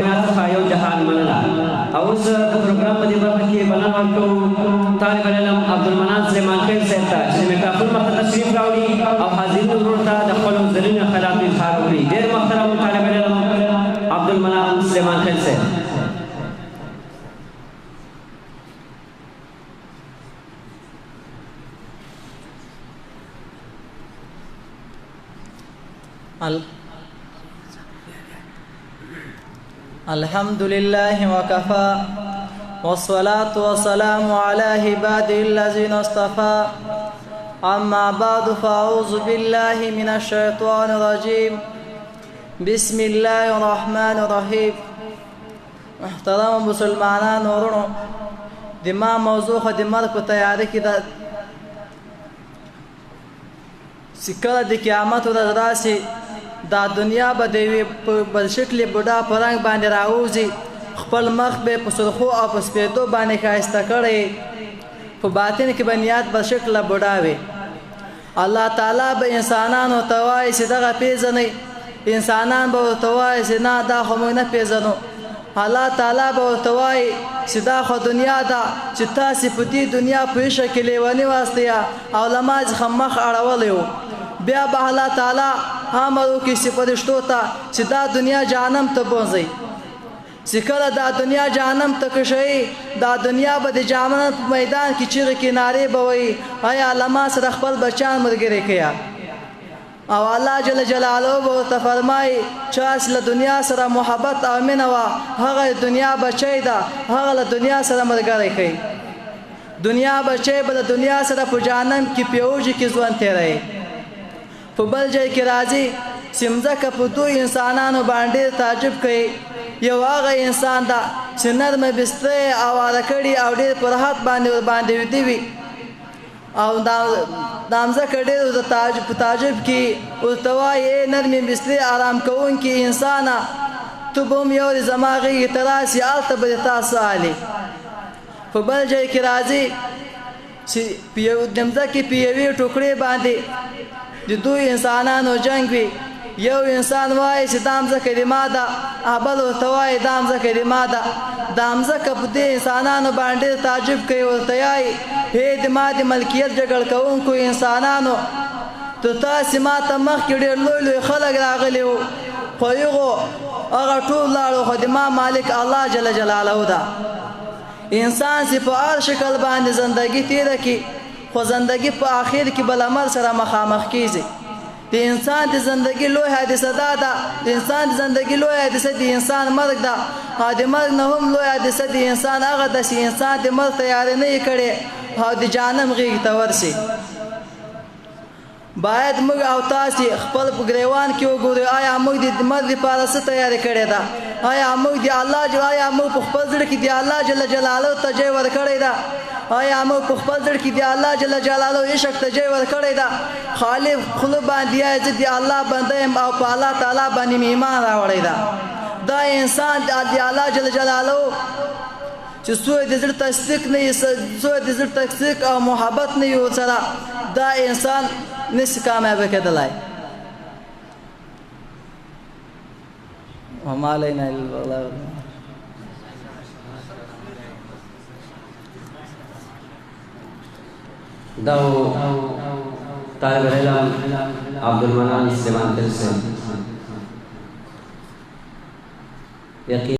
خایو جهان منلا اوس د پروګرام په دې برخه کې بلنه ورکوو طالب العلم عبدالمنان سلیمان خیل صاحب ته چې د میکروفون مخې ته تشریف راوړي او حاضرینو وروڼو ته د خپلو زرینو خیالاتو اظهار وکړي. ډېر محترم طالب العلم عبدالمنان سلیمان خیل صاحب. الحمد لله وكفى والصلاة والسلام على عباده الذين اصطفى أما بعد فأعوذ بالله من الشيطان الرجيم بسم الله الرحمن الرحيم. محترم مسلمانان ورونو دما موضوع د مرګ په تیاری کې د سکه د قیامت ورځ راشي. دا دنیا به د یوې بل شکلې بوډا په رنګ باندې راوځي، خپل مخ به په سرخو او په سپېدو باندې ښایسته کړی، په باطن کې به نیت بل شکله بوډا وي. الله تعالی به انسانانو ته وایي چې دغه پېژنئ، انسانان به ورته وایي چې نه دا خو موږ نه پېژنو. الله تعالی به ورته وایي چې دا خو دنیا ده چې تاسې په دې دنیا په عشق کې لیوني واستئ او له ما څخه مخ اړولی و. بیا به الله تعالی امر وکړي چې فرشتو ته چې دا دنیا جهنم ته بوځئ. چې کله دا دنیا جهنم ته کشئ، دا دنیا به د جهنم په میدان کې چیغې کې نارې به وایي ایا له ما سره خپل بچیان ملګري کړه. او الله جل جلاله به ورته فرمایي چې له دنیا سره محبت او مینه وه، هغه دنیا بچی ده، هغه له دنیا سره ملګری کوي. دنیا بچی به د دنیا سره په جهنم کې په اوږې کې ژوند تېروي. په بل ځای کې راځي چې مځکه په دوی انسانانو باندې تعجب کوي. یو هغه انسان ده چې نرمه بسترې اواره کړي او ډېر په راحت باندې ویده وي، او دا مځکه ډېر په تعجب کې ورته وایي ای نرمې بسترې آرام کوونکي انسانه، ته به هم یو زما غېږې ته راسې، هلته به دې تا څه حالي. په بل ځای کې راځي چې د مځکې په یوې ټوکرې باندې د دوی انسانانو جنګ وي. یو انسان وایي چې دا مځکه د ما ده، بل ورته وایي دا مځکه د ما ده. دا مځکه په دې انسانانو باندې تعجب کوي، ورته وایي هی د ما د ملکیت جګړه کوونکو انسانانو، ته تاسې ما ته مخکې ډېر لوی لوی خلک راغلي وو، خو هغو هغه ټول لاړو، خو د ما مالک الله جل جلاله ده. انسان چې په هر شکل باندې زندگی تیره کړي، خو زندگی په آخر کې بل عمل سره مخامخ کیږي. د انسان د زندگی لوی حادثه دا ده، د انسان د زندگی لوی حادثه د انسان مرګ ده، او د مرګ نه هم لوی حادثه د انسان هغه ده چې انسان د مرګ تیاری نه یې کړی او د جهنم غېږې ته ورشي. باید موږ او تاسې خپل په ګریوان کې وګورو آیا موږ د مرګ لپاره څه تیاری کړې ده. آیا موږ په خپل زړه کې د الله جل جلاله ته ځای ورکړی ده. آیا موږ په خپل زړه کې د الله جل جلاله عشق ته ځای ورکړی ده. خالي خوله باندې وایي زه د الله بنده یم او په الله تعالی باندې مې ایمان راوړی ده. دا انسان د الله جل جلاله چې څوک د زړه تصدیق نه وي، څوک د زړه تصدیق او محبت نه وي ورسره، دا انسان نشي کامیابه کېدلی. وما علینا الا البلاغ. دا طالب العلم عبدالمنان سلیمان خیل صاحب.